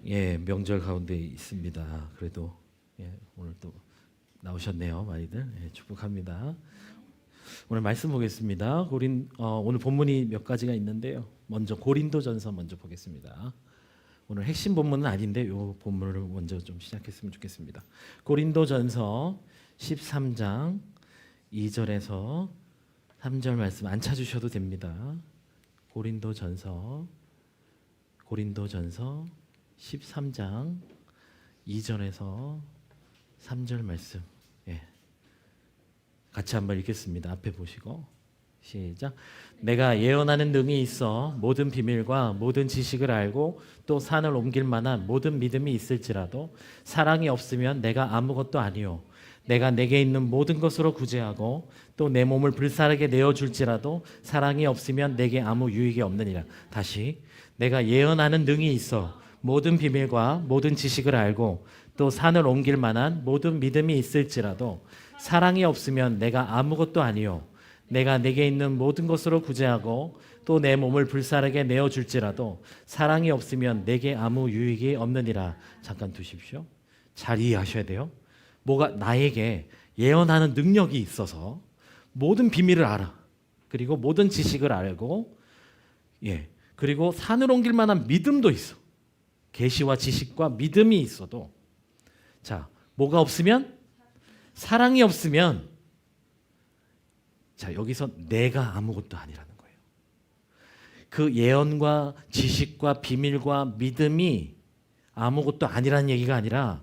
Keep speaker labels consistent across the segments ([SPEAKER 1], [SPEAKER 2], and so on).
[SPEAKER 1] 예, 명절 가운데 있습니다. 그래도 오늘 또 나오셨네요, 많이들. 축복합니다. 오늘 말씀 보겠습니다. 오늘 본문이 몇 가지가 있는데요. 먼저 고린도전서 먼저 보겠습니다. 오늘 핵심 본문은 아닌데 이 본문을 먼저 좀 시작했으면 좋겠습니다. 고린도전서 13장 2절에서 3절 말씀 안 찾으셔도 됩니다. 고린도전서 13장 2절에서 3절 말씀 같이 한번 읽겠습니다. 앞에 보시고 시작. 내가 예언하는 능이 있어 모든 비밀과 모든 지식을 알고 또 산을 옮길 만한 모든 믿음이 있을지라도 사랑이 없으면 내가 아무것도 아니요 내가 내게 있는 모든 것으로 구제하고 또 내 몸을 불사르게 내어줄지라도 사랑이 없으면 내게 아무 유익이 없느니라. 다시 내가 예언하는 능이 있어 모든 비밀과 모든 지식을 알고 또 산을 옮길 만한 모든 믿음이 있을지라도 사랑이 없으면 내가 아무것도 아니요 내가 내게 있는 모든 것으로 구제하고 또 내 몸을 불사르게 내어줄지라도 사랑이 없으면 내게 아무 유익이 없느니라. 잠깐 두십시오. 잘 이해하셔야 돼요. 뭐가 나에게 예언하는 능력이 있어서 모든 비밀을 알아. 그리고 모든 지식을 알고 그리고 산을 옮길 만한 믿음도 있어. 계시와 지식과 믿음이 있어도 자, 뭐가 없으면? 사랑이 없으면 자, 여기서 내가 아무것도 아니라는 거예요. 그 예언과 지식과 비밀과 믿음이 아무것도 아니라는 얘기가 아니라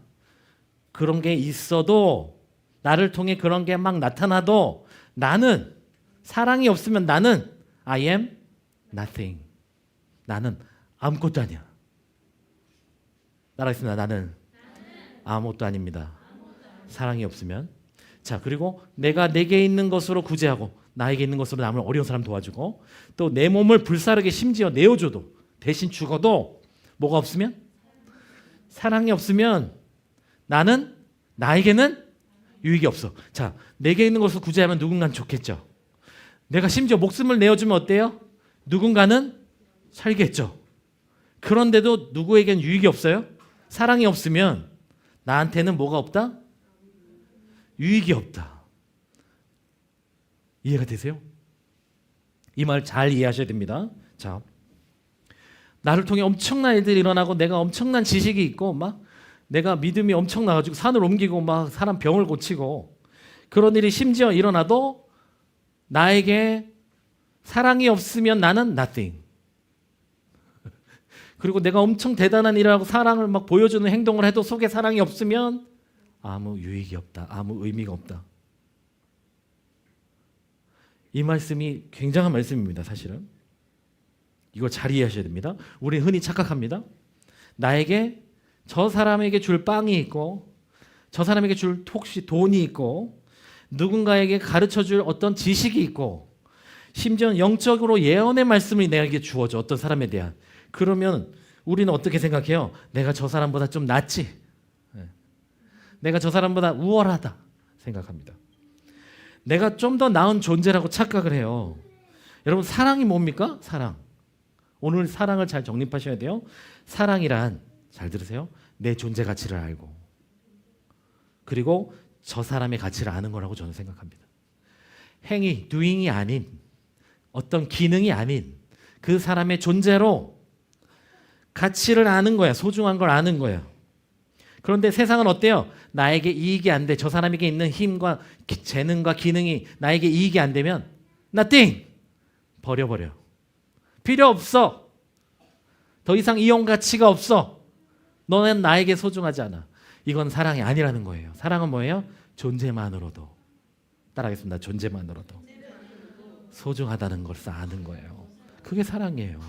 [SPEAKER 1] 그런 게 있어도 나를 통해 그런 게 막 나타나도 나는 사랑이 없으면 나는 I am nothing. 나는 아무것도 아니야. 따라하겠습니다. 나는 아무것도 아닙니다. 사랑이 없으면. 자, 그리고 내가 내게 있는 것으로 구제하고 나에게 있는 것으로 남을 어려운 사람 도와주고 또 내 몸을 불사르게 심지어 내어줘도 대신 죽어도 뭐가 없으면? 사랑이 없으면 나는 나에게는 유익이 없어. 자, 내게 있는 것을 구제하면 누군가는 좋겠죠. 내가 심지어 목숨을 내어주면 어때요? 누군가는 살겠죠. 그런데도 누구에겐 유익이 없어요? 사랑이 없으면 나한테는 뭐가 없다? 유익이 없다. 이해가 되세요? 이 말 잘 이해하셔야 됩니다. 자, 나를 통해 엄청난 일들이 일어나고 내가 엄청난 지식이 있고 막 내가 믿음이 엄청나가지고 산을 옮기고 막 사람 병을 고치고 그런 일이 심지어 일어나도 나에게 사랑이 없으면 나는 nothing. 그리고 내가 엄청 대단한 일을 하고 사랑을 막 보여주는 행동을 해도 속에 사랑이 없으면 아무 유익이 없다. 아무 의미가 없다. 이 말씀이 굉장한 말씀입니다. 사실은. 이걸 잘 이해하셔야 됩니다. 우리 흔히 착각합니다. 나에게 저 사람에게 줄 빵이 있고 저 사람에게 줄 혹시 돈이 있고 누군가에게 가르쳐줄 어떤 지식이 있고 심지어 영적으로 예언의 말씀이 내게 주어져. 어떤 사람에 대한. 그러면 우리는 어떻게 생각해요? 내가 저 사람보다 좀 낫지. 내가 저 사람보다 우월하다 생각합니다. 내가 좀 더 나은 존재라고 착각을 해요. 여러분 사랑이 뭡니까? 사랑. 오늘 사랑을 잘 정립하셔야 돼요. 사랑이란 잘 들으세요. 내 존재 가치를 알고 그리고 저 사람의 가치를 아는 거라고 저는 생각합니다. 행위, doing이 아닌 어떤 기능이 아닌 그 사람의 존재로 가치를 아는 거야. 소중한 걸 아는 거야. 그런데 세상은 어때요? 나에게 이익이 안 돼. 저 사람에게 있는 힘과 재능과 기능이 나에게 이익이 안 되면 nothing. 버려버려. 필요 없어. 더 이상 이용 가치가 없어. 너는 나에게 소중하지 않아. 이건 사랑이 아니라는 거예요. 사랑은 뭐예요? 존재만으로도. 따라하겠습니다. 존재만으로도. 소중하다는 것을 아는 거예요. 그게 사랑이에요.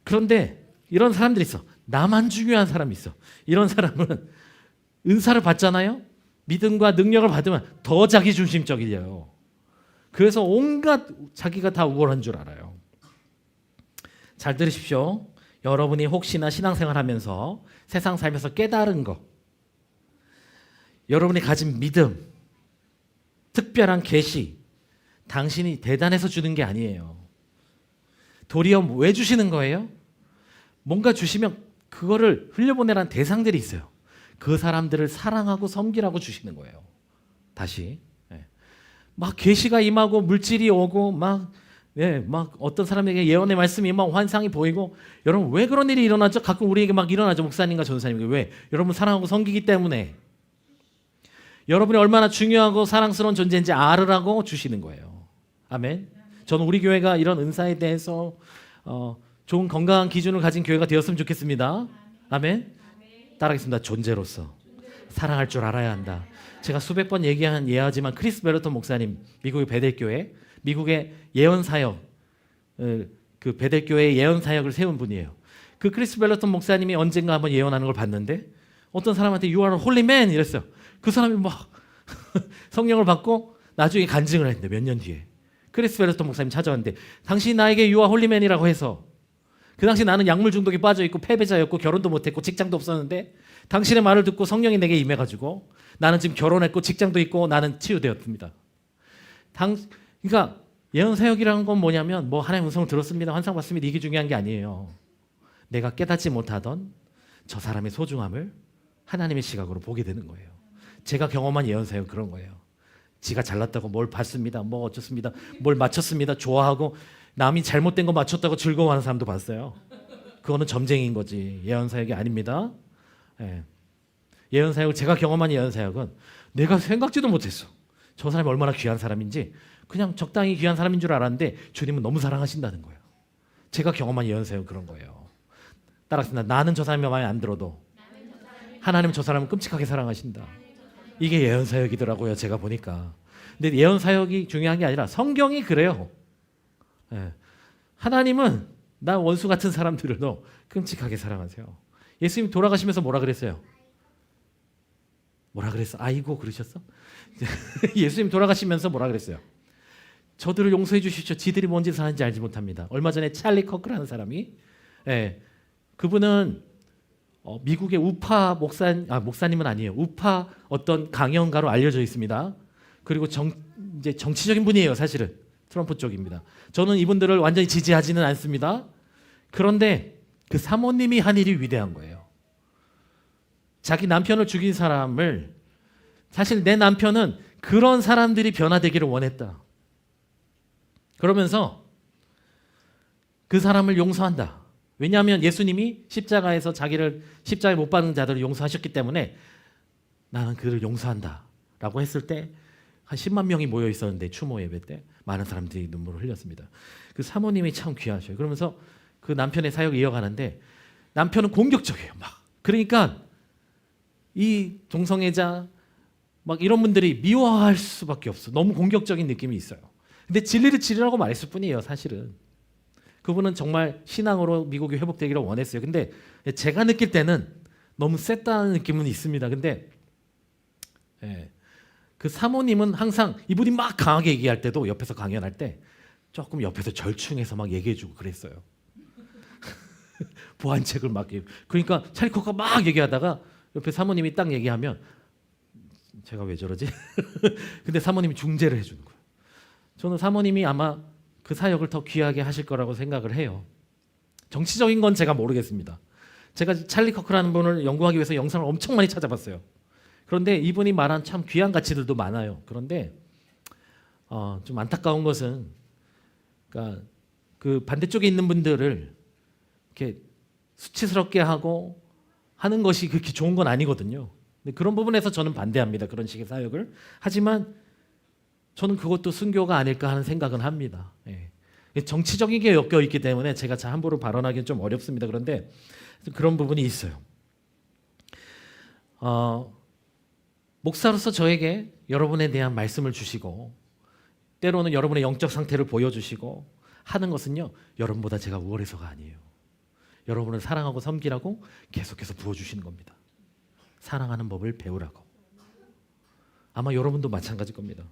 [SPEAKER 1] 그런데 이런 사람들이 있어. 나만 중요한 사람이 있어. 이런 사람은 은사를 받잖아요. 믿음과 능력을 받으면 더 자기중심적이에요. 그래서 온갖 자기가 다 우월한 줄 알아요. 잘 들으십시오. 여러분이 혹시나 신앙생활하면서 세상 살면서 깨달은 거, 여러분이 가진 믿음, 특별한 계시, 당신이 대단해서 주는 게 아니에요. 도리어 왜 주시는 거예요? 뭔가 주시면 그거를 흘려보내라는 대상들이 있어요. 그 사람들을 사랑하고 섬기라고 주시는 거예요. 다시 막 계시가 임하고 물질이 오고 막 어떤 사람에게 예언의 말씀이 임하고 환상이 보이고, 여러분 왜 그런 일이 일어나죠? 가끔 우리에게 막 일어나죠. 목사님과 전도사님에게. 왜? 여러분 사랑하고 섬기기 때문에. 여러분이 얼마나 중요하고 사랑스러운 존재인지 알으라고 주시는 거예요. 아멘. 저는 우리 교회가 이런 은사에 대해서 좋은 건강한 기준을 가진 교회가 되었으면 좋겠습니다. 아멘. 따라하겠습니다. 존재로서 사랑할 줄 알아야 한다. 제가 수백 번 얘기한 예하지만 크리스 베르톤 목사님, 미국의 베델교회, 미국의 예언 사역, 그 베델교회의 예언 사역을 세운 분이에요. 그 크리스 베르톤 목사님이 언젠가 한번 예언하는 걸 봤는데 어떤 사람한테 You are a holy man 이랬어요. 그 사람이 막 성령을 받고 나중에 간증을 했는데 몇 년 뒤에 크리스 베르톤 목사님 찾아왔는데, 당신이 나에게 You are holy man이라고 해서, 그 당시 나는 약물 중독에 빠져 있고 패배자였고 결혼도 못했고 직장도 없었는데 당신의 말을 듣고 성령이 내게 임해가지고 나는 지금 결혼했고 직장도 있고 나는 치유되었습니다. 그러니까 예언 사역이라는 건 뭐냐면 뭐 하나님의 음성을 들었습니다, 환상 봤습니다, 이게 중요한 게 아니에요. 내가 깨닫지 못하던 저 사람의 소중함을 하나님의 시각으로 보게 되는 거예요. 제가 경험한 예언 사역은 그런 거예요. 지가 잘났다고 뭘 봤습니다, 뭐 어쩌습니다, 뭘 맞췄습니다, 좋아하고 남이 잘못된 거 맞췄다고 즐거워하는 사람도 봤어요. 그거는 점쟁이인 거지 예언 사역이 아닙니다. 예언 사역을, 제가 경험한 예언 사역은 내가 생각지도 못했어. 저 사람이 얼마나 귀한 사람인지 그냥 적당히 귀한 사람인 줄 알았는데 주님은 너무 사랑하신다는 거예요. 제가 경험한 예언 사역은 그런 거예요. 따라서 나는 저 사람이 마음에 안 들어도 하나님은 저 사람을 끔찍하게 사랑하신다. 이게 예언 사역이더라고요, 제가 보니까. 근데 예언 사역이 중요한 게 아니라 성경이 그래요. 하나님은 나 원수 같은 사람들도 끔찍하게 사랑하세요. 예수님 돌아가시면서 뭐라 그랬어요? 뭐라 그랬어? 아이고 그러셨어? 예수님 돌아가시면서 뭐라 그랬어요? 저들을 용서해 주십시오. 지들이 뭔 짓을 하는지 알지 못합니다. 얼마 전에 찰리 커크라는 사람이, 그분은 미국의 우파 목사님은 아니에요. 우파 어떤 강연가로 알려져 있습니다. 그리고 이제 정치적인 분이에요. 사실은 트럼프 쪽입니다. 저는 이분들을 완전히 지지하지는 않습니다. 그런데 그 사모님이 한 일이 위대한 거예요. 자기 남편을 죽인 사람을, 사실 내 남편은 그런 사람들이 변화되기를 원했다. 그러면서 그 사람을 용서한다. 왜냐하면 예수님이 십자가에서 십자가에 못 박는 자들을 용서하셨기 때문에 나는 그를 용서한다 라고 했을 때 한 10만 명이 모여 있었는데, 추모 예배 때 많은 사람들이 눈물을 흘렸습니다. 그 사모님이 참 귀하셔요. 그러면서 그 남편의 사역을 이어가는데 남편은 공격적이에요. 막 그러니까 이 동성애자 막 이런 분들이 미워할 수밖에 없어. 너무 공격적인 느낌이 있어요. 근데 진리를 지르라고 말했을 뿐이에요, 사실은. 그분은 정말 신앙으로 미국이 회복되기를 원했어요. 근데 제가 느낄 때는 너무 셌다는 느낌은 있습니다. 근데 그 사모님은 항상 이분이 막 강하게 얘기할 때도 옆에서 강연할 때 조금 옆에서 절충해서 막 얘기해주고 그랬어요. 보완책을 막. 그러니까 찰리코가 막 얘기하다가 옆에 사모님이 딱 얘기하면 제가 왜 저러지? 근데 사모님이 중재를 해주는 거예요. 저는 사모님이 아마 그 사역을 더 귀하게 하실 거라고 생각을 해요. 정치적인 건 제가 모르겠습니다. 제가 찰리 커크라는 분을 연구하기 위해서 영상을 엄청 많이 찾아봤어요. 그런데 이분이 말한 참 귀한 가치들도 많아요. 그런데 좀 안타까운 것은, 그러니까 그 반대쪽에 있는 분들을 이렇게 수치스럽게 하고 하는 것이 그렇게 좋은 건 아니거든요. 근데 그런 부분에서 저는 반대합니다. 그런 식의 사역을. 하지만 저는 그것도 순교가 아닐까 하는 생각은 합니다. 정치적인 게 엮여 있기 때문에 제가 함부로 발언하기는 좀 어렵습니다. 그런데 그런 부분이 있어요. 목사로서 저에게 여러분에 대한 말씀을 주시고 때로는 여러분의 영적 상태를 보여주시고 하는 것은요, 여러분보다 제가 우월해서가 아니에요. 여러분을 사랑하고 섬기라고 계속해서 부어주시는 겁니다. 사랑하는 법을 배우라고. 아마 여러분도 마찬가지일 겁니다.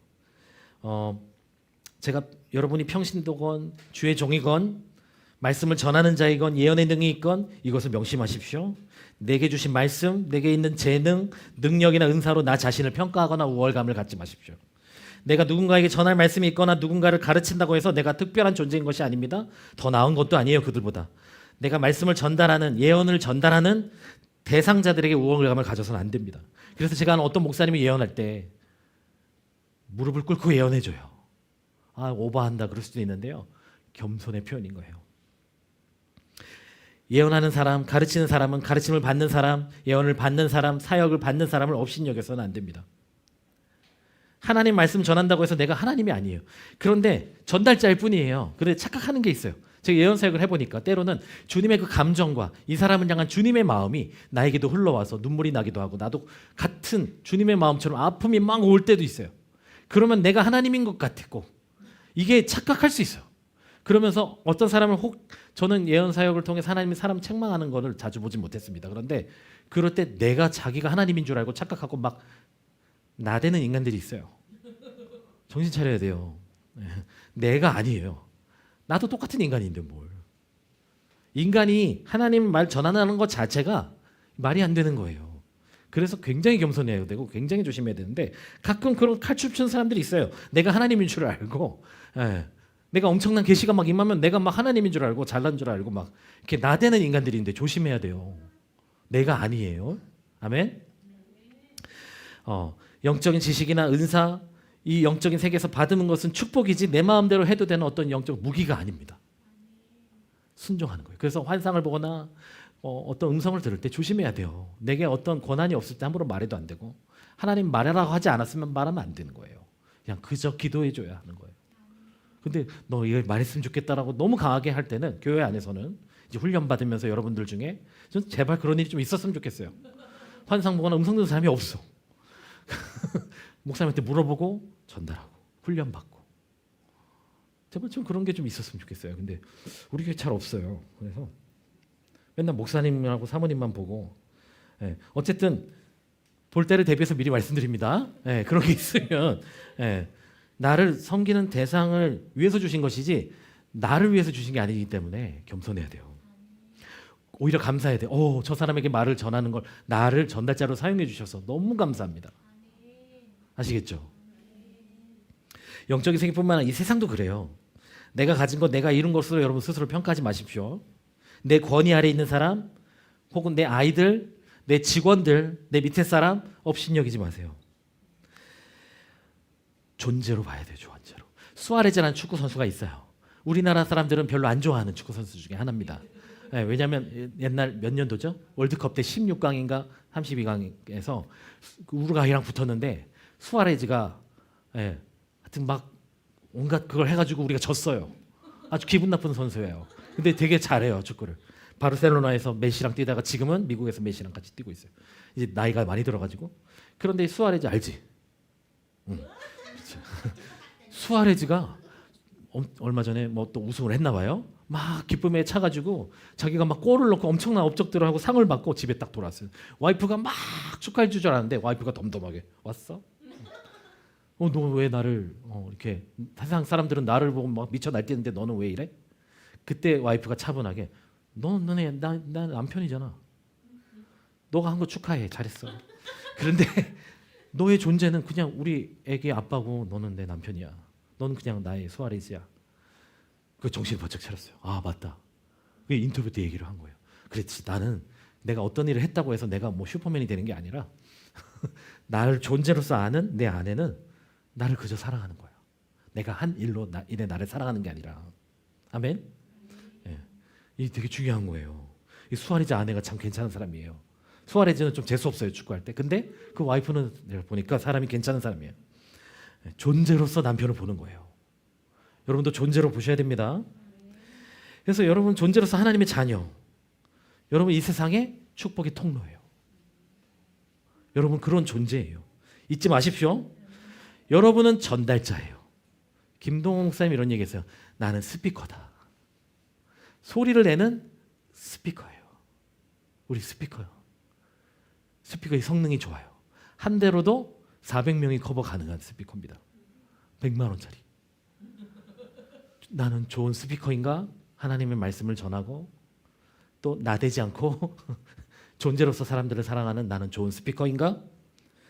[SPEAKER 1] 제가 여러분이 평신도건 주의 종이건 말씀을 전하는 자이건 예언의 능이 있건 이것을 명심하십시오. 내게 주신 말씀, 내게 있는 재능, 능력이나 은사로 나 자신을 평가하거나 우월감을 갖지 마십시오. 내가 누군가에게 전할 말씀이 있거나 누군가를 가르친다고 해서 내가 특별한 존재인 것이 아닙니다. 더 나은 것도 아니에요, 그들보다. 내가 말씀을 전달하는, 예언을 전달하는 대상자들에게 우월감을 가져서는 안 됩니다. 그래서 제가 어떤 목사님이 예언할 때 무릎을 꿇고 예언해줘요. 오버한다 그럴 수도 있는데요, 겸손의 표현인 거예요. 예언하는 사람, 가르치는 사람은 가르침을 받는 사람, 예언을 받는 사람, 사역을 받는 사람을 업신여겨서는 안 됩니다. 하나님 말씀 전한다고 해서 내가 하나님이 아니에요. 그런데 전달자일 뿐이에요. 그런데 착각하는 게 있어요. 제가 예언 사역을 해보니까 때로는 주님의 그 감정과 이 사람을 향한 주님의 마음이 나에게도 흘러와서 눈물이 나기도 하고, 나도 같은 주님의 마음처럼 아픔이 막 올 때도 있어요. 그러면 내가 하나님인 것 같고, 이게 착각할 수 있어요. 그러면서 어떤 사람을 저는 예언 사역을 통해 하나님이 사람 책망하는 거를 자주 보지 못했습니다. 그런데 그럴 때 내가 자기가 하나님인 줄 알고 착각하고 막 나대는 인간들이 있어요. 정신 차려야 돼요. 내가 아니에요. 나도 똑같은 인간인데 뭘. 인간이 하나님 말 전하는 것 자체가 말이 안 되는 거예요. 그래서 굉장히 겸손해야 되고 굉장히 조심해야 되는데, 가끔 그런 칼춤 추는 사람들이 있어요. 내가 하나님인 줄 알고, 내가 엄청난 계시가 막 임하면 내가 막 하나님인 줄 알고 잘난 줄 알고 막 이렇게 나대는 인간들인데 조심해야 돼요. 내가 아니에요. 아멘. 영적인 지식이나 은사, 이 영적인 세계에서 받은 것은 축복이지 내 마음대로 해도 되는 어떤 영적 무기가 아닙니다. 순종하는 거예요. 그래서 환상을 보거나 어떤 음성을 들을 때 조심해야 돼요. 내게 어떤 권한이 없을 때 함부로 말해도 안 되고, 하나님 말하라고 하지 않았으면 말하면 안 되는 거예요. 그냥 그저 기도해 줘야 하는 거예요. 근데 너 이거 말했으면 좋겠다라고 너무 강하게 할 때는, 교회 안에서는 이제 훈련 받으면서 여러분들 중에 전 제발 그런 일이 좀 있었으면 좋겠어요. 환상 보거나 음성 듣는 사람이 없어. 목사님한테 물어보고 전달하고 훈련 받고, 제발 좀 그런 게 좀 있었으면 좋겠어요. 근데 우리 교회 잘 없어요. 그래서 맨날 목사님하고 사모님만 보고, 어쨌든 볼 때를 대비해서 미리 말씀드립니다. 그런 게 있으면 나를 섬기는 대상을 위해서 주신 것이지 나를 위해서 주신 게 아니기 때문에 겸손해야 돼요. 오히려 감사해야 돼요. 저 사람에게 말을 전하는 걸 나를 전달자로 사용해 주셔서 너무 감사합니다. 아시겠죠? 영적인 세계뿐만 아니라 이 세상도 그래요. 내가 가진 것, 내가 이룬 것으로 여러분 스스로 평가하지 마십시오. 내 권위 아래 있는 사람, 혹은 내 아이들, 내 직원들, 내 밑에 사람 업신여기지 마세요. 존재로 봐야 돼요. 존재로. 수아레즈라는 축구 선수가 있어요. 우리나라 사람들은 별로 안 좋아하는 축구 선수 중에 하나입니다. 왜냐하면 옛날 몇 년도죠? 월드컵 때 16강인가 32강에서 우루과이랑 붙었는데 수아레즈가 하여튼 막 온갖 그걸 해가지고 우리가 졌어요. 아주 기분 나쁜 선수예요. 근데 되게 잘해요, 축구를. 바르셀로나에서 메시랑 뛰다가 지금은 미국에서 메시랑 같이 뛰고 있어요. 이제 나이가 많이 들어가지고. 그런데 수아레즈 알지? 수아레즈가 얼마 전에 뭐 또 우승을 했나 봐요. 막 기쁨에 차가지고 자기가 막 골을 넣고 엄청난 업적들을 하고 상을 받고 집에 딱 돌아왔어요. 와이프가 막 축하해 줄 줄 알았는데 와이프가 덤덤하게 왔어? 너 왜 나를 이렇게, 세상 사람들은 나를 보고 막 미쳐 날뛰는데 너는 왜 이래? 그때 와이프가 차분하게, 너네 나 남편이잖아. 너가 한 거 축하해, 잘했어. 그런데 너의 존재는 그냥 우리 애기 아빠고 너는 내 남편이야. 너는 그냥 나의 수아레즈야. 그 정신을 번쩍 차렸어요. 맞다. 그 인터뷰 때 얘기를 한 거예요. 그렇지, 나는 내가 어떤 일을 했다고 해서 내가 뭐 슈퍼맨이 되는 게 아니라 나를 존재로서 아는 내 아내는 나를 그저 사랑하는 거야. 내가 한 일로 이래 나를 사랑하는 게 아니라. 아멘. 이게 되게 중요한 거예요. 이 수아레즈 아내가 참 괜찮은 사람이에요. 수아레즈는 좀 재수 없어요, 축구할 때. 근데 그 와이프는 내가 보니까 사람이 괜찮은 사람이에요. 존재로서 남편을 보는 거예요. 여러분도 존재로 보셔야 됩니다. 그래서 여러분 존재로서 하나님의 자녀, 여러분 이 세상에 축복의 통로예요. 여러분 그런 존재예요. 잊지 마십시오. 여러분은 전달자예요. 김동호 목사님 이런 얘기했어요. 나는 스피커다. 소리를 내는 스피커예요. 우리 스피커요. 스피커의 성능이 좋아요. 한 대로도 400명이 커버 가능한 스피커입니다. 100만 원짜리. 나는 좋은 스피커인가? 하나님의 말씀을 전하고 또 나대지 않고 존재로서 사람들을 사랑하는 나는 좋은 스피커인가?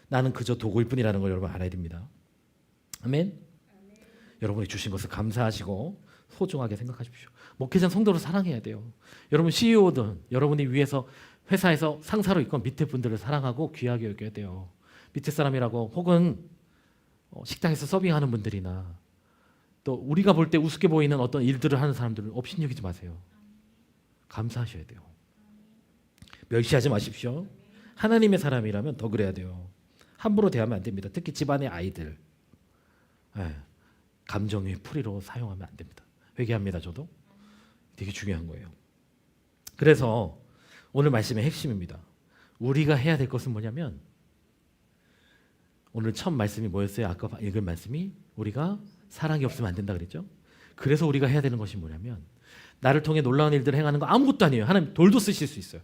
[SPEAKER 1] 나는 그저 도구일 뿐이라는 걸 여러분 알아야 됩니다. 아멘. 여러분이 주신 것을 감사하시고 소중하게 생각하십시오. 목회자는 성도를 사랑해야 돼요. 여러분 CEO든 여러분이 위에서 회사에서 상사로 있건 밑에 분들을 사랑하고 귀하게 여겨야 돼요. 밑에 사람이라고 혹은 식당에서 서빙하는 분들이나 또 우리가 볼 때 우습게 보이는 어떤 일들을 하는 사람들을 업신여기지 마세요. 감사하셔야 돼요. 멸시하지 마십시오. 하나님의 사람이라면 더 그래야 돼요. 함부로 대하면 안 됩니다. 특히 집안의 아이들. 감정의 풀이로 사용하면 안 됩니다. 회개합니다. 저도. 되게 중요한 거예요. 그래서 오늘 말씀의 핵심입니다. 우리가 해야 될 것은 뭐냐면 오늘 첫 말씀이 뭐였어요? 아까 읽은 말씀이 우리가 사랑이 없으면 안 된다 그랬죠? 그래서 우리가 해야 되는 것이 뭐냐면 나를 통해 놀라운 일들을 행하는 거 아무것도 아니에요. 하나님 돌도 쓰실 수 있어요.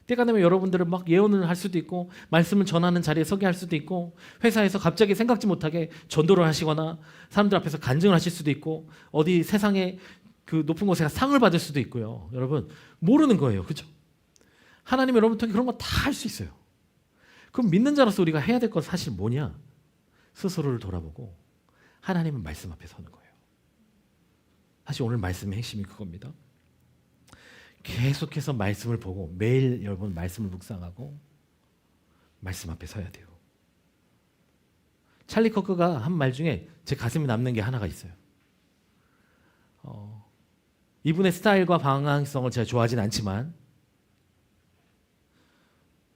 [SPEAKER 1] 때가 되면 여러분들을 막 예언을 할 수도 있고 말씀을 전하는 자리에 서게 할 수도 있고 회사에서 갑자기 생각지 못하게 전도를 하시거나 사람들 앞에서 간증을 하실 수도 있고 어디 세상에 그 높은 곳에 상을 받을 수도 있고요. 여러분 모르는 거예요. 그렇죠? 하나님 여러분 통해 그런 거 다 할 수 있어요. 그럼 믿는 자로서 우리가 해야 될 건 사실 뭐냐? 스스로를 돌아보고 하나님은 말씀 앞에 서는 거예요. 사실 오늘 말씀의 핵심이 그겁니다. 계속해서 말씀을 보고 매일 여러분 말씀을 묵상하고 말씀 앞에 서야 돼요. 찰리 커크가 한 말 중에 제 가슴에 남는 게 하나가 있어요. 이분의 스타일과 방향성을 제가 좋아하진 않지만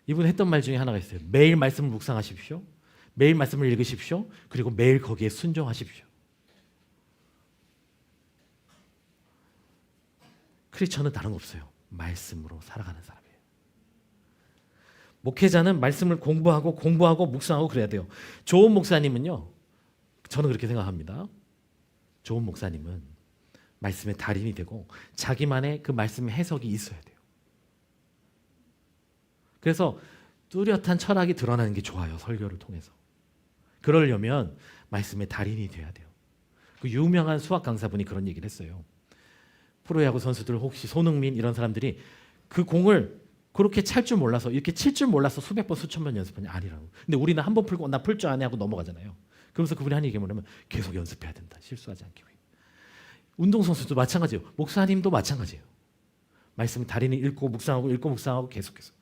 [SPEAKER 1] 이분이 했던 말 중에 하나가 있어요. 매일 말씀을 묵상하십시오. 매일 말씀을 읽으십시오. 그리고 매일 거기에 순종하십시오. 크리스천은 다른 거 없어요. 말씀으로 살아가는 사람이에요. 목회자는 말씀을 공부하고 묵상하고 그래야 돼요. 좋은 목사님은요. 저는 그렇게 생각합니다. 좋은 목사님은 말씀의 달인이 되고 자기만의 그 말씀의 해석이 있어야 돼요. 그래서 뚜렷한 철학이 드러나는 게 좋아요. 설교를 통해서. 그러려면 말씀의 달인이 돼야 돼요. 그 유명한 수학 강사분이 그런 얘기를 했어요. 프로야구 선수들 혹시 손흥민 이런 사람들이 그 공을 그렇게 찰 줄 몰라서 이렇게 칠 줄 몰라서 수백 번 수천 번 연습하냐 아니라고. 근데 우리는 한 번 풀고 나 풀 줄 아네 하고 넘어가잖아요. 그러면서 그분이 한 얘기가 뭐냐면 계속 연습해야 된다. 실수하지 않기 위해. 운동선수도 마찬가지예요. 목사님도 마찬가지예요. 말씀 달인이 읽고 묵상하고 계속해서.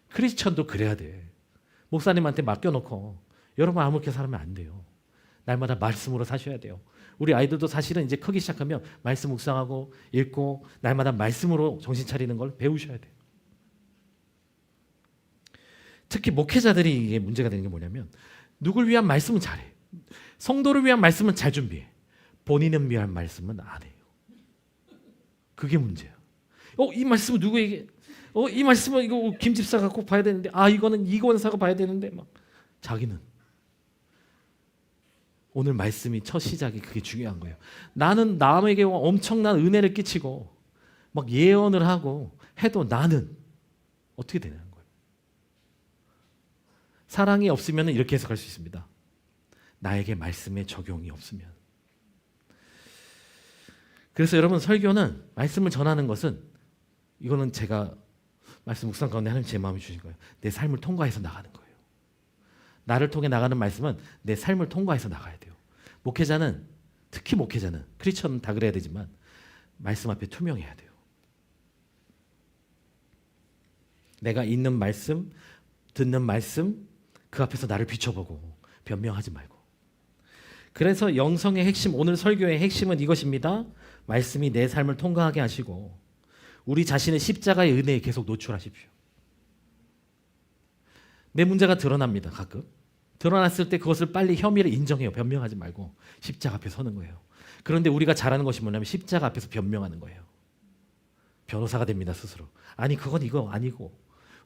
[SPEAKER 1] 크리스천도 그래야 돼. 목사님한테 맡겨놓고 여러분 아무렇게 살면 안 돼요. 날마다 말씀으로 사셔야 돼요. 우리 아이들도 사실은 이제 크기 시작하면 말씀 묵상하고 읽고 날마다 말씀으로 정신 차리는 걸 배우셔야 돼요. 특히 목회자들이 이게 문제가 되는 게 뭐냐면 누굴 위한 말씀은 잘해. 성도를 위한 말씀은 잘 준비해. 본인을 위한 말씀은 안 해요. 그게 문제야. 이 말씀은 누구에게? 이 말씀은 이거 김 집사가 꼭 봐야 되는데 이거는 이 권사가 봐야 되는데 막 자기는 오늘 말씀이 첫 시작이 그게 중요한 거예요. 나는 남에게 엄청난 은혜를 끼치고 막 예언을 하고 해도 나는 어떻게 되는 거예요? 사랑이 없으면 이렇게 해석할 수 있습니다. 나에게 말씀의 적용이 없으면. 그래서 여러분 설교는 말씀을 전하는 것은 이거는 제가 말씀 묵상 가운데 하나님 제 마음에 주신 거예요. 내 삶을 통과해서 나가는 거예요. 나를 통해 나가는 말씀은 내 삶을 통과해서 나가야 돼요. 목회자는 특히 목회자는 크리스천은 다 그래야 되지만 말씀 앞에 투명해야 돼요. 내가 읽는 말씀, 듣는 말씀 그 앞에서 나를 비춰보고 변명하지 말고. 그래서 영성의 핵심, 오늘 설교의 핵심은 이것입니다. 말씀이 내 삶을 통과하게 하시고 우리 자신의 십자가의 은혜에 계속 노출하십시오. 내 문제가 드러납니다. 가끔. 드러났을 때 그것을 빨리 혐의를 인정해요. 변명하지 말고 십자가 앞에 서는 거예요. 그런데 우리가 잘하는 것이 뭐냐면 십자가 앞에서 변명하는 거예요. 변호사가 됩니다. 스스로. 아니 그건 이거 아니고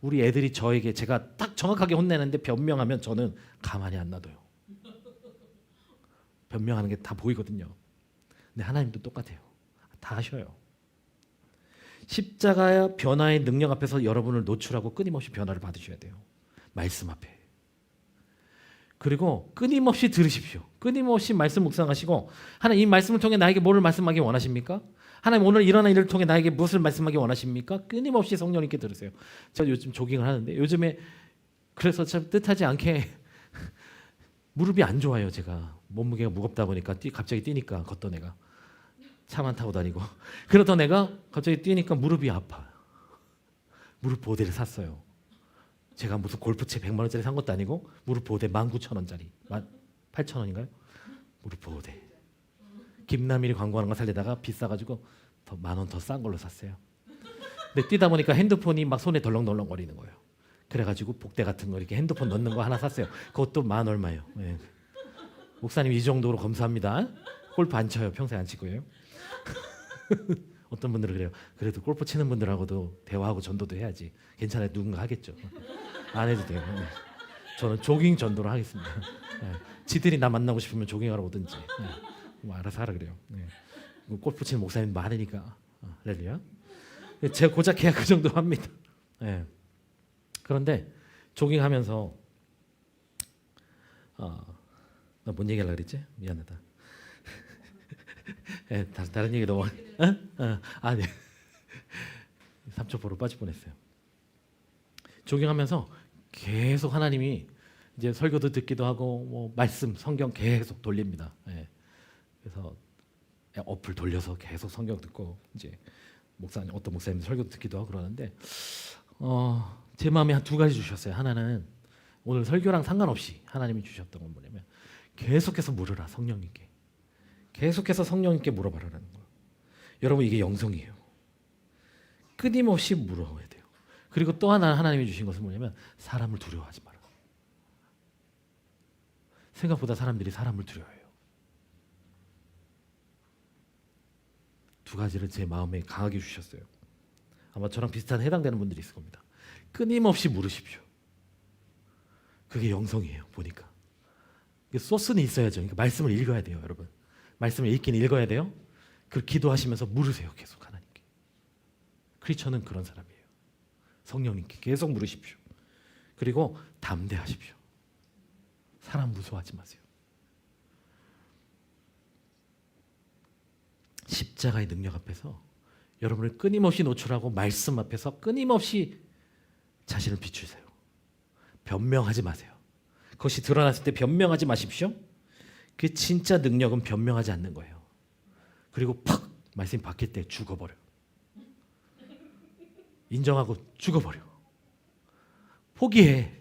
[SPEAKER 1] 우리 애들이 저에게 제가 딱 정확하게 혼내는데 변명하면 저는 가만히 안 놔둬요. 변명하는 게 다 보이거든요. 근데 하나님도 똑같아요. 다 하셔요. 십자가의 변화의 능력 앞에서 여러분을 노출하고 끊임없이 변화를 받으셔야 돼요. 말씀 앞에. 그리고 끊임없이 들으십시오. 끊임없이 말씀 묵상하시고 하나님 이 말씀을 통해 나에게 뭐를 말씀하기 원하십니까? 하나님 오늘 일어난 일을 통해 나에게 무엇을 말씀하기 원하십니까? 끊임없이 성령님께 들으세요. 제가 요즘 조깅을 하는데 요즘에 그래서 참 뜻하지 않게 무릎이 안 좋아요. 제가 몸무게가 무겁다 보니까 갑자기 뛰니까 걷던 애가 차만 타고 다니고. 그러던 애가 갑자기 뛰니까 무릎이 아파. 무릎 보호대를 샀어요. 제가 무슨 골프채 100만 원짜리 산 것도 아니고 무릎 보호대 19,000원짜리 8,000원인가요? 무릎 보호대. 김남일이 광고하는 거 살려다가 비싸가지고 더 10,000원 더 싼 걸로 샀어요. 근데 뛰다 보니까 핸드폰이 막 손에 덜렁덜렁 거리는 거예요. 그래가지고 복대 같은 거 이렇게 핸드폰 넣는 거 하나 샀어요. 그것도 10,000 얼마예요. 네. 목사님 이 정도로 검소합니다. 골프 안 쳐요. 평소에 안 치고요. 어떤 분들은 그래요. 그래도 골프 치는 분들하고도 대화하고 전도도 해야지. 괜찮아요. 누군가 하겠죠. 안 해도 돼요. 네. 저는 조깅 전도를 하겠습니다. 네. 지들이 나 만나고 싶으면 조깅하러 오든지. 네. 뭐 알아서 하라 그래요. 네. 골프 치는 목사님 많으니까. 할렐루야. 제가 고작 해야 그 정도 합니다. 네. 그런데 조깅하면서 나 뭔 얘기하려고 그랬지? 미안하다. 네, 다른 얘기 너무 네. 3초 보러 빠질 뻔했어요. 조깅하면서 계속 하나님이 이제 설교도 듣기도 하고 뭐 말씀, 성경 계속 돌립니다. 네. 그래서 어플 돌려서 계속 성경 듣고 이제 어떤 목사님 설교 듣기도 하고 그러는데 제 마음에 한 2가지 주셨어요. 하나는 오늘 설교랑 상관없이 하나님이 주셨던 건 뭐냐면 계속해서 물으라 성령님께. 계속해서 성령님께 물어봐라라는 거예요. 여러분 이게 영성이에요. 끊임없이 물어야 돼요. 그리고 또 하나 하나님이 주신 것은 뭐냐면 사람을 두려워하지 마라. 생각보다 사람들이 사람을 두려워해요. 2가지를 제 마음에 강하게 주셨어요. 아마 저랑 비슷한 해당되는 분들이 있을 겁니다. 끊임없이 물으십시오. 그게 영성이에요. 보니까 소스는 있어야죠. 그러니까 말씀을 읽어야 돼요, 여러분. 말씀을 읽긴 읽어야 돼요. 그 기도하시면서 물으세요, 계속 하나님께. 크리스천은 그런 사람이에요. 성령님께 계속 물으십시오. 그리고 담대하십시오. 사람 무서워하지 마세요. 십자가의 능력 앞에서 여러분을 끊임없이 노출하고 말씀 앞에서 끊임없이 자신을 비추세요. 변명하지 마세요. 그것이 드러났을 때 변명하지 마십시오. 그 진짜 능력은 변명하지 않는 거예요. 그리고 팍 말씀이 바뀔 때 죽어버려. 인정하고 죽어버려. 포기해.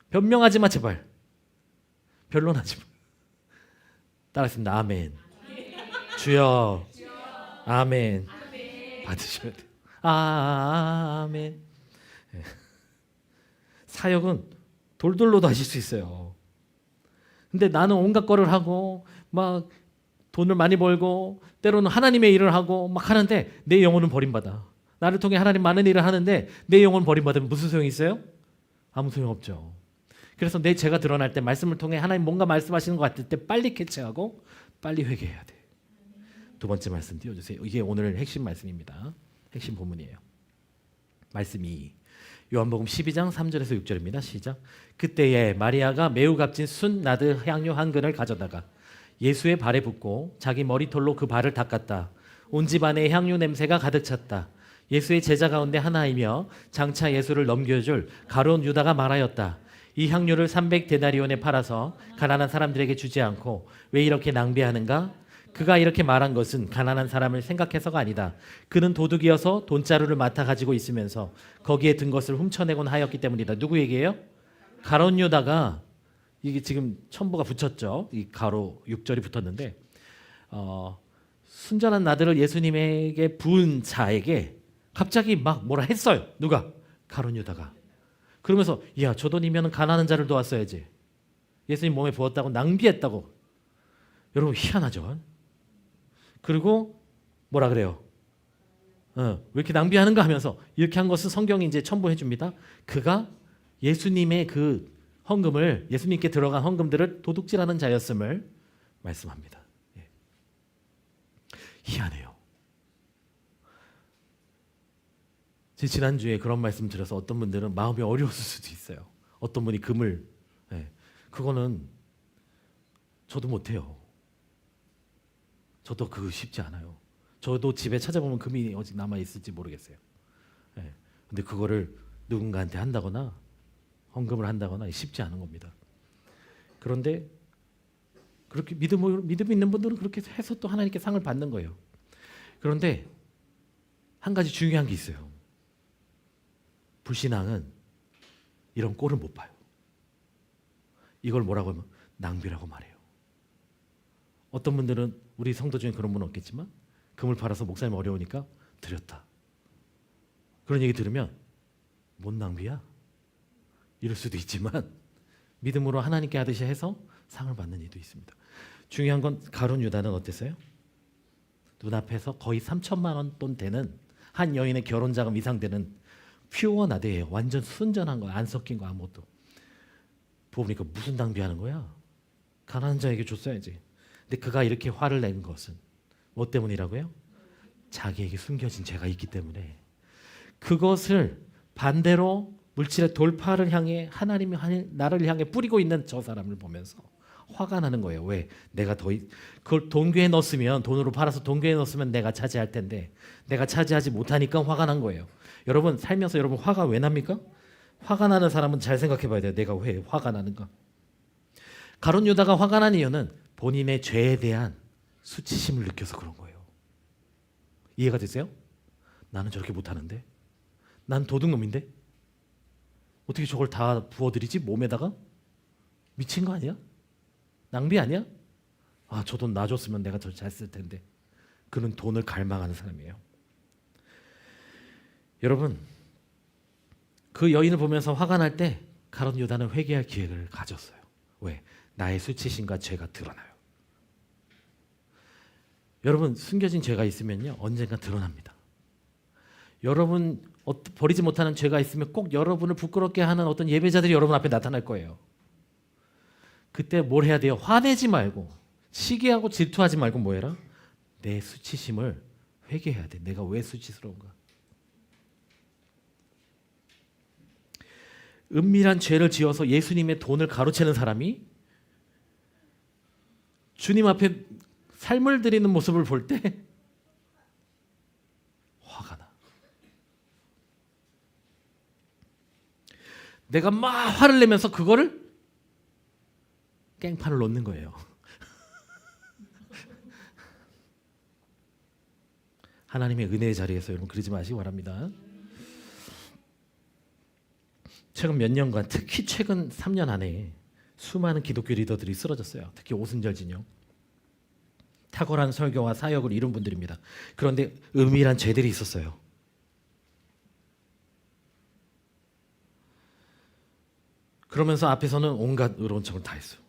[SPEAKER 1] 변명하지 마 제발. 변론하지 마. 따라했습니다. 아멘. 주여. 아멘. 받으셔야 돼요. 아멘. 사역은 돌돌로도 하실 수 있어요. 근데 나는 온갖 거를 하고 막 돈을 많이 벌고 때로는 하나님의 일을 하고 막 하는데 내 영혼은 버림받아. 나를 통해 하나님 많은 일을 하는데 내 영혼 버림받으면 무슨 소용이 있어요? 아무 소용없죠. 그래서 내 죄가 드러날 때 말씀을 통해 하나님 뭔가 말씀하시는 것 같을 때 빨리 캐치하고 빨리 회개해야 돼. 2번째 말씀 띄워주세요. 이게 오늘 핵심 말씀입니다. 핵심 본문이에요. 말씀 2. 요한복음 12장 3절에서 6절입니다. 시작. 그때에 마리아가 매우 값진 순 나드 향유 한 근을 가져다가 예수의 발에 붓고 자기 머리털로 그 발을 닦았다. 온 집안에 향유 냄새가 가득 찼다. 예수의 제자 가운데 하나이며 장차 예수를 넘겨줄 가룟 유다가 말하였다. 이 향유를 300데나리온에 팔아서 가난한 사람들에게 주지 않고 왜 이렇게 낭비하는가? 그가 이렇게 말한 것은 가난한 사람을 생각해서가 아니다. 그는 도둑이어서 돈자루를 맡아 가지고 있으면서 거기에 든 것을 훔쳐내곤 하였기 때문이다. 누구 얘기예요? 가룟 유다가 이게 지금 첨부가 붙였죠. 이 가로 6절이 붙었는데 순전한 나들을 예수님에게 부은 자에게 갑자기 막 뭐라 했어요. 누가? 가룟 유다가. 그러면서 야, 저 돈이면 가난한 자를 도왔어야지. 예수님 몸에 부었다고 낭비했다고. 여러분 희한하죠? 그리고 뭐라 그래요? 왜 이렇게 낭비하는가 하면서 이렇게 한 것은 성경이 이제 첨부해 줍니다. 그가 예수님의 그 헌금을 예수님께 들어간 헌금들을 도둑질하는 자였음을 말씀합니다. 예. 희한해요. 제 지난주에 그런 말씀 드려서 어떤 분들은 마음이 어려웠을 수도 있어요. 어떤 분이 금을 그거는 저도 못해요. 저도 그거 쉽지 않아요. 저도 집에 찾아보면 금이 어디 남아 있을지 모르겠어요. 근데 그거를 누군가한테 한다거나 헌금을 한다거나 쉽지 않은 겁니다. 그런데 그렇게 믿음 있는 분들은 그렇게 해서 또 하나님께 상을 받는 거예요. 그런데 한 가지 중요한 게 있어요. 불신앙은 이런 꼴을 못 봐요. 이걸 뭐라고 하면 낭비라고 말해요. 어떤 분들은 우리 성도 중에 그런 분은 없겠지만 금을 팔아서 목사님 어려우니까 드렸다. 그런 얘기 들으면 뭔 낭비야? 이럴 수도 있지만 믿음으로 하나님께 하듯이 해서 상을 받는 이도 있습니다. 중요한 건 가룟 유다는 어땠어요? 눈앞에서 거의 3천만 원 돈 되는 한 여인의 결혼 자금 이상 되는 퓨어 나대예요. 완전 순전한 거, 안 섞인 거 아무것도. 보니까 무슨 낭비하는 거야? 가난한 자에게 줬어야지. 근데 그가 이렇게 화를 낸 것은 뭐 때문이라고요? 자기에게 숨겨진 죄가 있기 때문에. 그것을 반대로 물질의 돌파를 향해 하나님이 나를 향해 뿌리고 있는 저 사람을 보면서 화가 나는 거예요. 왜? 내가 그걸 돈괴에 넣었으면, 돈으로 팔아서 돈괴에 넣었으면 내가 차지할 텐데 내가 차지하지 못하니까 화가 난 거예요. 여러분 살면서 여러분 화가 왜 납니까? 화가 나는 사람은 잘 생각해 봐야 돼요. 내가 왜 화가 나는가? 가룟 유다가 화가 난 이유는 본인의 죄에 대한 수치심을 느껴서 그런 거예요. 이해가 되세요? 나는 저렇게 못하는데, 난 도둑놈인데 어떻게 저걸 다 부어드리지? 몸에다가? 미친 거 아니야? 낭비 아니야? 아, 저 돈 나 줬으면 내가 더 잘 쓸 텐데. 그는 돈을 갈망하는 사람이에요. 여러분, 그 여인을 보면서 화가 날 때 가룟 유다는 회개할 기회를 가졌어요. 왜? 나의 수치심과 죄가 드러나요. 여러분, 숨겨진 죄가 있으면요 언젠가 드러납니다. 여러분 버리지 못하는 죄가 있으면 꼭 여러분을 부끄럽게 하는 어떤 예배자들이 여러분 앞에 나타날 거예요. 그때 뭘 해야 돼요? 화내지 말고, 시기하고 질투하지 말고 뭐 해라? 내 수치심을 회개해야 돼. 내가 왜 수치스러운가? 은밀한 죄를 지어서 예수님의 돈을 가로채는 사람이 주님 앞에 삶을 드리는 모습을 볼 때 화가 나. 내가 막 화를 내면서 그거를 깽판을 놓는 거예요. 하나님의 은혜의 자리에서 여러분 그러지 마시기 바랍니다. 최근 몇 년간, 특히 최근 3년 안에 수많은 기독교 리더들이 쓰러졌어요. 특히 오순절 진영. 탁월한 설교와 사역을 이룬 분들입니다. 그런데 은밀한 죄들이 있었어요. 그러면서 앞에서는 온갖 의로운 척을 다 했어요.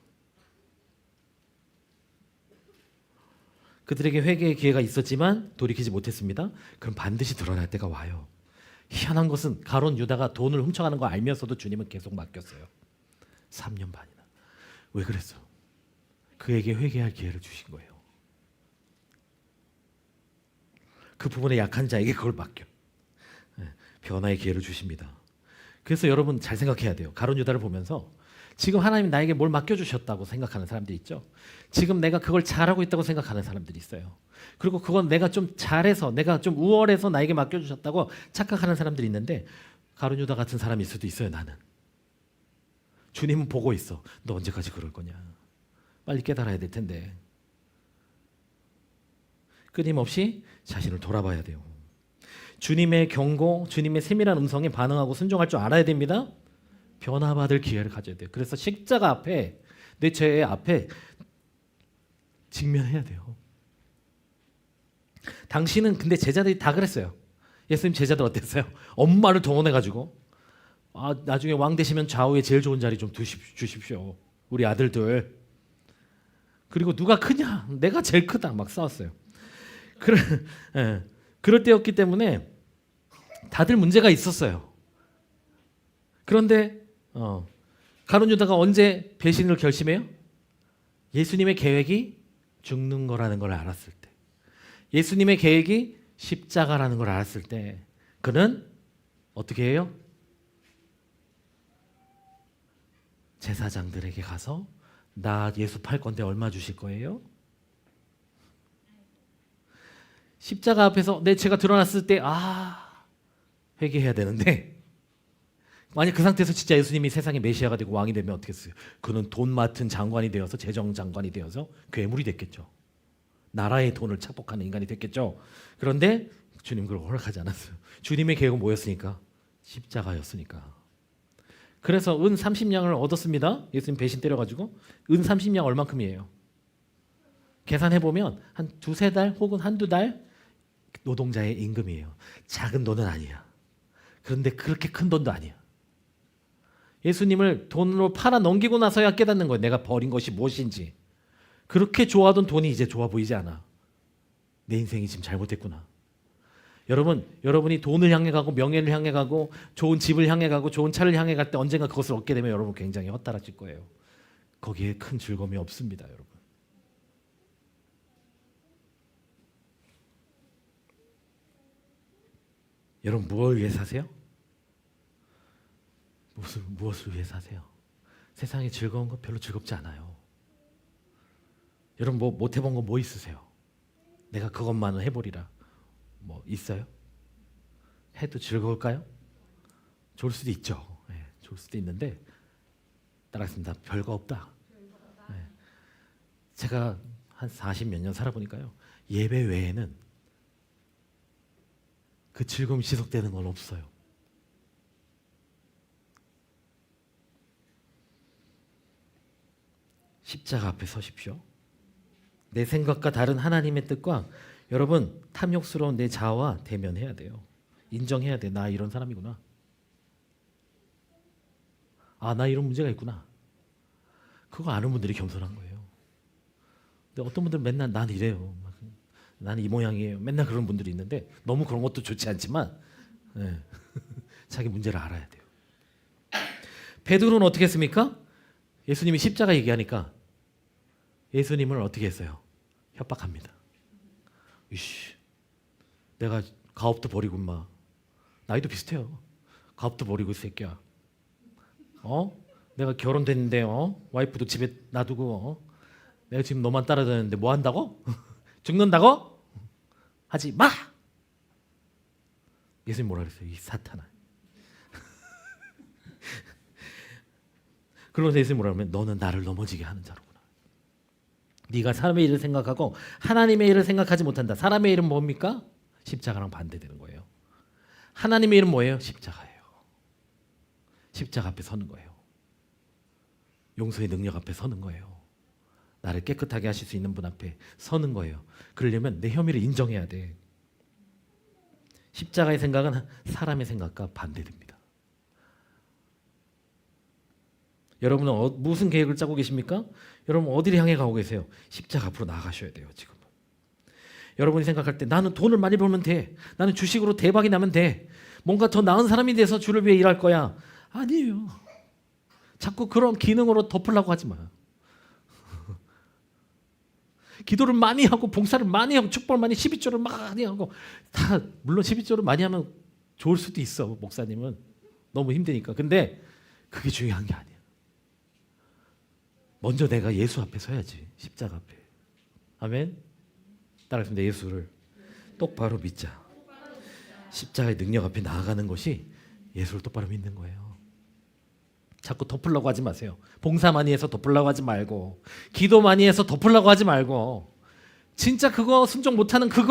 [SPEAKER 1] 그들에게 회개의 기회가 있었지만 돌이키지 못했습니다. 그럼 반드시 드러날 때가 와요. 희한한 것은 가룟 유다가 돈을 훔쳐가는 거 알면서도 주님은 계속 맡겼어요. 3년 반이나. 왜 그랬어? 그에게 회개할 기회를 주신 거예요. 그 부분에 약한 자에게 그걸 맡겨. 변화의 기회를 주십니다. 그래서 여러분 잘 생각해야 돼요. 가룟 유다를 보면서 지금 하나님 나에게 뭘 맡겨주셨다고 생각하는 사람들이 있죠. 지금 내가 그걸 잘하고 있다고 생각하는 사람들이 있어요. 그리고 그건 내가 좀 잘해서, 내가 좀 우월해서 나에게 맡겨주셨다고 착각하는 사람들이 있는데, 가룟 유다 같은 사람일 수도 있어요. 나는 주님은 보고 있어. 너 언제까지 그럴 거냐? 빨리 깨달아야 될 텐데. 끊임없이 자신을 돌아봐야 돼요. 주님의 경고, 주님의 세밀한 음성에 반응하고 순종할 줄 알아야 됩니다. 변화받을 기회를 가져야 돼요. 그래서 십자가 앞에, 내 죄 앞에 직면해야 돼요. 당신은, 근데 제자들이 다 그랬어요. 예수님 제자들 어땠어요? 엄마를 동원해가지고, 아, 나중에 왕 되시면 좌우에 제일 좋은 자리 좀 주십시오. 우리 아들들. 그리고 누가 크냐? 내가 제일 크다. 막 싸웠어요. 그럴 때였기 때문에 다들 문제가 있었어요. 그런데 가룟 유다가 언제 배신을 결심해요? 예수님의 계획이 죽는 거라는 걸 알았을 때, 예수님의 계획이 십자가라는 걸 알았을 때 그는 어떻게 해요? 제사장들에게 가서 나 예수 팔 건데 얼마 주실 거예요? 십자가 앞에서 내 죄가 드러났을 때 회개해야 되는데, 만약 그 상태에서 진짜 예수님이 세상의 메시아가 되고 왕이 되면 어떻게 했어요? 그는 돈 맡은 장관이 되어서, 재정 장관이 되어서 괴물이 됐겠죠. 나라의 돈을 착복하는 인간이 됐겠죠. 그런데 주님 그걸 허락하지 않았어요. 주님의 계획은 뭐였으니까? 십자가였으니까. 그래서 은 30냥을 얻었습니다. 예수님 배신 때려가지고. 은 30냥 얼만큼이에요? 계산해보면 한 두세 달 혹은 한두 달 노동자의 임금이에요. 작은 돈은 아니야. 그런데 그렇게 큰 돈도 아니야. 예수님을 돈으로 팔아 넘기고 나서야 깨닫는 거예요. 내가 버린 것이 무엇인지. 그렇게 좋아하던 돈이 이제 좋아 보이지 않아. 내 인생이 지금 잘못됐구나. 여러분이 돈을 향해 가고 명예를 향해 가고 좋은 집을 향해 가고 좋은 차를 향해 갈 때 언젠가 그것을 얻게 되면 여러분 굉장히 헛달아질 거예요. 거기에 큰 즐거움이 없습니다, 여러분. 여러분 무엇을 위해 사세요? 무엇을 위해 사세요? 세상에 즐거운 거 별로 즐겁지 않아요. 여러분 못 해본 거 뭐 있으세요? 내가 그것만은 해보리라. 뭐 있어요? 해도 즐거울까요? 좋을 수도 있죠. 네, 좋을 수도 있는데 따라했습니다. 별거 없다. 네. 제가 한 40 몇 년 살아보니까요. 예배 외에는 그 즐거움이 지속되는 건 없어요. 십자가 앞에 서십시오. 내 생각과 다른 하나님의 뜻과 여러분 탐욕스러운 내 자아와 대면해야 돼요. 인정해야 돼. 나 이런 사람이구나. 아, 나 이런 문제가 있구나. 그거 아는 분들이 겸손한 거예요. 근데 어떤 분들은 맨날 난 이래요. 나는 이 모양이에요. 맨날 그런 분들이 있는데 너무 그런 것도 좋지 않지만 네. 자기 문제를 알아야 돼요. 베드로는 어떻게 했습니까? 예수님이 십자가 얘기하니까 예수님을 어떻게 했어요? 협박합니다. 이씨, 내가 가업도 버리고 인마 나이도 비슷해요. 가업도 버리고 이 새끼야. 내가 결혼됐는데 와이프도 집에 놔두고 내가 지금 너만 따라다니는데 뭐 한다고? 죽는다고? 하지 마! 예수님 뭐라 그랬어요? 이 사탄아. 그러면서 예수님 뭐라 하면 너는 나를 넘어지게 하는 자로구나. 네가 사람의 일을 생각하고 하나님의 일을 생각하지 못한다. 사람의 일은 뭡니까? 십자가랑 반대되는 거예요. 하나님의 일은 뭐예요? 십자가예요. 십자가 앞에 서는 거예요. 용서의 능력 앞에 서는 거예요. 나를 깨끗하게 하실 수 있는 분 앞에 서는 거예요. 그러려면 내 혐의를 인정해야 돼. 십자가의 생각은 사람의 생각과 반대됩니다. 여러분은 무슨 계획을 짜고 계십니까? 여러분 어디를 향해 가고 계세요? 십자가 앞으로 나아가셔야 돼요. 지금 여러분이 생각할 때 나는 돈을 많이 벌면 돼. 나는 주식으로 대박이 나면 돼. 뭔가 더 나은 사람이 돼서 주를 위해 일할 거야. 아니에요. 자꾸 그런 기능으로 덮으려고 하지 마. 기도를 많이 하고 봉사를 많이 하고 축복을 많이 12조를 많이 하고 다 물론 12조를 많이 하면 좋을 수도 있어. 목사님은 너무 힘드니까. 근데 그게 중요한 게 아니야. 먼저 내가 예수 앞에 서야지. 십자가 앞에. 아멘. 따라하겠습니다. 예수를 똑바로 믿자. 십자가의 능력 앞에 나아가는 것이 예수를 똑바로 믿는 거예요. 자꾸 덮으려고 하지 마세요. 봉사 많이 해서 덮으려고 하지 말고 기도 많이 해서 덮으려고 하지 말고 진짜 그거 순종 못하는 그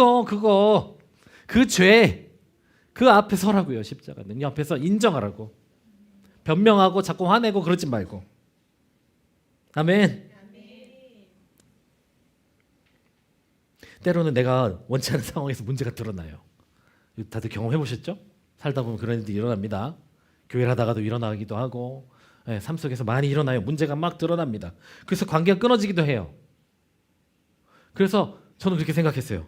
[SPEAKER 1] 죄 그 앞에 서라고요. 십자가 능력 앞에서 인정하라고. 변명하고 자꾸 화내고 그러지 말고. 아멘. 때로는 내가 원치 않은 상황에서 문제가 드러나요. 다들 경험해 보셨죠? 살다 보면 그런 일이 일어납니다. 교회를 하다가도 일어나기도 하고 삶 속에서 많이 일어나요. 문제가 막 드러납니다. 그래서 관계가 끊어지기도 해요. 그래서 저는 그렇게 생각했어요.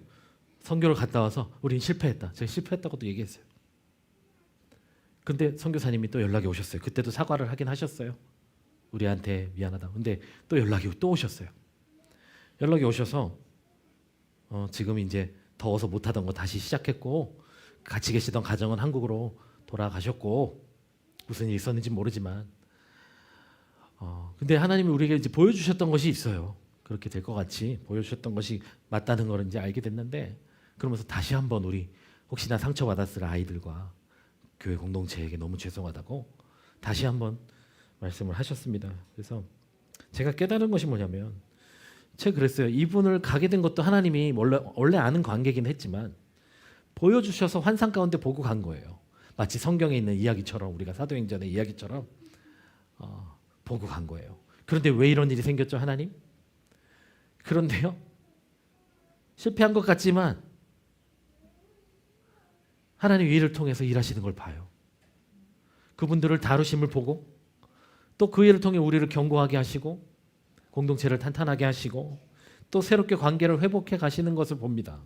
[SPEAKER 1] 선교를 갔다 와서 우린 실패했다. 제가 실패했다고도 얘기했어요. 근데 선교사님이 또 연락이 오셨어요. 그때도 사과를 하긴 하셨어요. 우리한테 미안하다. 근데 또 연락이 또 오셨어요. 연락이 오셔서 지금 이제 더워서 못하던 거 다시 시작했고 같이 계시던 가정은 한국으로 돌아가셨고 무슨 일이 있었는지 모르지만 근데 하나님이 우리에게 이제 보여주셨던 것이 있어요. 그렇게 될 것 같이 보여주셨던 것이 맞다는 걸 이제 알게 됐는데 그러면서 다시 한번 우리 혹시나 상처받았을 아이들과 교회 공동체에게 너무 죄송하다고 다시 한번 말씀을 하셨습니다. 그래서 제가 깨달은 것이 뭐냐면 제가 그랬어요. 이분을 가게 된 것도 하나님이 원래 아는 관계긴 했지만 보여주셔서 환상 가운데 보고 간 거예요. 마치 성경에 있는 이야기처럼, 우리가 사도행전의 이야기처럼 보고 간 거예요. 그런데 왜 이런 일이 생겼죠, 하나님? 그런데요, 실패한 것 같지만 하나님 일을 통해서 일하시는 걸 봐요. 그분들을 다루심을 보고 또 그 일을 통해 우리를 견고하게 하시고 공동체를 탄탄하게 하시고 또 새롭게 관계를 회복해 가시는 것을 봅니다.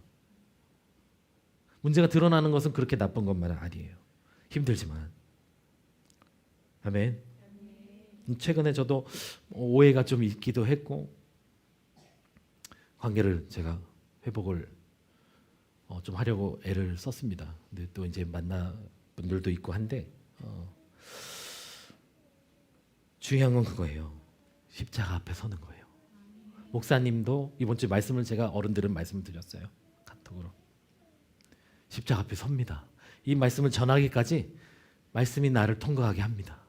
[SPEAKER 1] 문제가 드러나는 것은 그렇게 나쁜 것만은 아니에요. 힘들지만. 아멘. 최근에 저도 오해가 좀 있기도 했고 관계를 제가 회복을 좀 하려고 애를 썼습니다. 근데 또 이제 만나 분들도 있고 한데 중요한 건 그거예요. 십자가 앞에 서는 거예요. 목사님도 이번 주 말씀을 제가 어른들은 말씀을 드렸어요. 카톡으로. 십자가 앞에 섭니다. 이 말씀을 전하기까지 말씀이 나를 통과하게 합니다.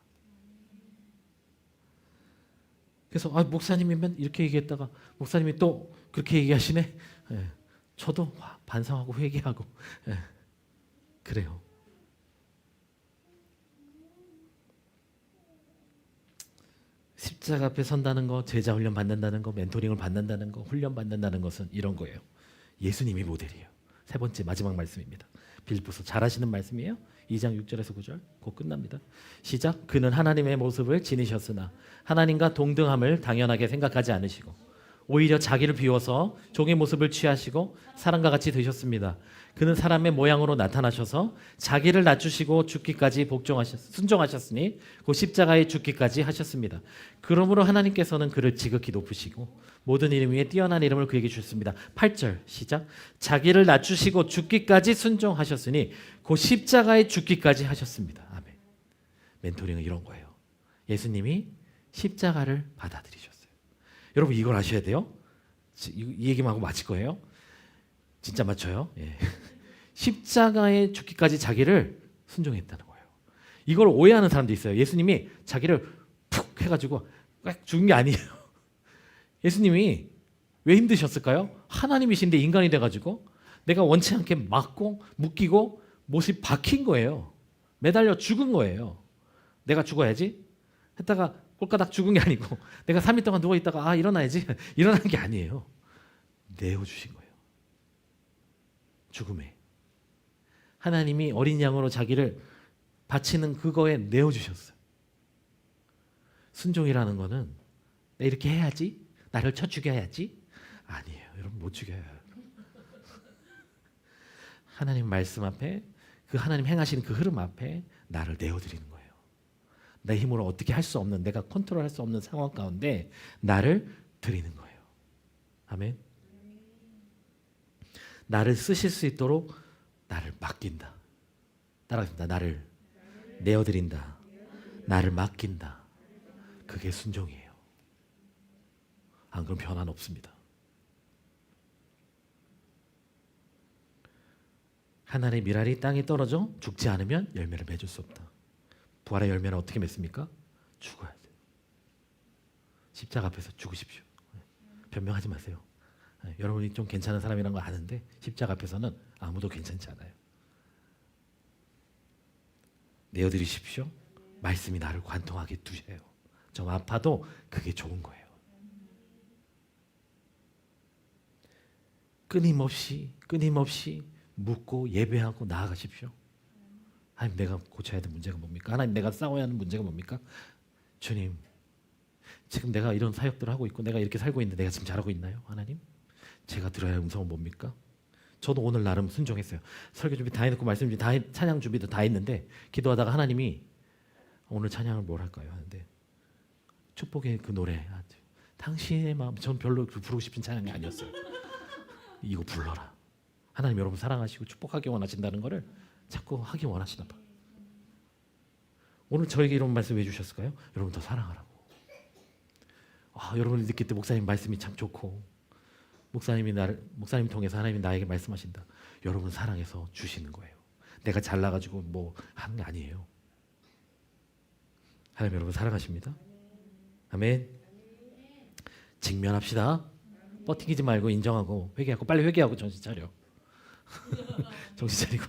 [SPEAKER 1] 그래서 목사님이면 이렇게 얘기했다가 목사님이 또 그렇게 얘기하시네. 예, 저도 반성하고 회개하고 그래요. 십자가 앞에 선다는 거, 제자 훈련 받는다는 거, 멘토링을 받는다는 거, 훈련 받는다는 것은 이런 거예요. 예수님이 모델이에요. 세 번째 마지막 말씀입니다. 빌립보서 잘하시는 말씀이에요. 2장 6절에서 9절 곧 끝납니다. 시작. 그는 하나님의 모습을 지니셨으나 하나님과 동등함을 당연하게 생각하지 않으시고 오히려 자기를 비워서 종의 모습을 취하시고 사람과 같이 되셨습니다. 그는 사람의 모양으로 나타나셔서 자기를 낮추시고 죽기까지 순종하셨으니 그 십자가에 죽기까지 하셨습니다. 그러므로 하나님께서는 그를 지극히 높으시고 모든 이름 위에 뛰어난 이름을 그에게 주셨습니다. 8절 시작. 자기를 낮추시고 죽기까지 순종하셨으니 그 십자가에 죽기까지 하셨습니다. 아멘. 멘토링은 이런 거예요. 예수님이 십자가를 받아들이셨어요. 여러분 이걸 아셔야 돼요. 이 얘기만 하고 마칠 거예요. 진짜 맞춰요. 예. 십자가에 죽기까지 자기를 순종했다는 거예요. 이걸 오해하는 사람도 있어요. 예수님이 자기를 푹 해가지고 꽉 죽은 게 아니에요. 예수님이 왜 힘드셨을까요? 하나님이신데 인간이 돼가지고 내가 원치 않게 맞고 묶이고 못이 박힌 거예요. 매달려 죽은 거예요. 내가 죽어야지 했다가 꼴까닥 죽은 게 아니고 내가 3일 동안 누워있다가 일어나야지 일어난 게 아니에요. 내어주신 거예요. 죽음에. 하나님이 어린 양으로 자기를 바치는 그거에 내어주셨어요. 순종이라는 거는 내 이렇게 해야지 나를 쳐 죽여야지 아니에요. 여러분 못 죽여요. 하나님 말씀 앞에 그 하나님 행하시는 그 흐름 앞에 나를 내어드리는 거예요. 내 힘으로 어떻게 할 수 없는 내가 컨트롤할 수 없는 상황 가운데 나를 드리는 거예요. 아멘. 나를 쓰실 수 있도록 나를 맡긴다. 따라하겠습니다. 나를 내어드린다. 나를 맡긴다. 그게 순종이에요. 안 그럼 변화는 없습니다. 하나님의 미랄이 땅에 떨어져 죽지 않으면 열매를 맺을 수 없다. 부활의 열매는 어떻게 맺습니까? 죽어야 돼요. 십자가 앞에서 죽으십시오. 변명하지 마세요. 여러분이 좀 괜찮은 사람이라는 거 아는데 십자가 앞에서는 아무도 괜찮지 않아요. 내어드리십시오. 말씀이 나를 관통하게 두세요. 좀 아파도 그게 좋은 거예요. 끊임없이 묻고 예배하고 나아가십시오. 하나님 내가 고쳐야 될 문제가 뭡니까? 하나님 내가 싸워야 하는 문제가 뭡니까? 주님 지금 내가 이런 사역들을 하고 있고 내가 이렇게 살고 있는데 내가 지금 잘하고 있나요? 하나님 제가 들어야 할 음성은 뭡니까? 저도 오늘 나름 순종했어요. 설교 준비 다 해놓고 말씀 준비 다 찬양 준비도 다 했는데 기도하다가 하나님이 오늘 찬양을 뭘 할까요? 하는데 축복의 그 노래 당신의 마음 전 별로 부르고 싶은 찬양이 아니었어요. 이거 불러라. 하나님 여러분 사랑하시고 축복하기 원하신다는 거를 자꾸 하기 원하시나 봐. 오늘 저에게 이런 말씀 왜 주셨을까요? 여러분 더 사랑하라고. 여러분이 느낄 때 목사님 말씀이 참 좋고 목사님 통해서 하나님이 나에게 말씀하신다. 여러분 사랑해서 주시는 거예요. 내가 잘나가지고 뭐 하는 게 아니에요. 하나님 여러분 사랑하십니다. 아멘. 직면합시다. 버티기지 말고 인정하고 회개하고 빨리 회개하고 정신 차려. 정신 차리고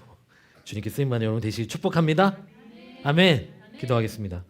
[SPEAKER 1] 주님께 쓰임받는 여러분 되시길 축복합니다. 아멘. 기도하겠습니다.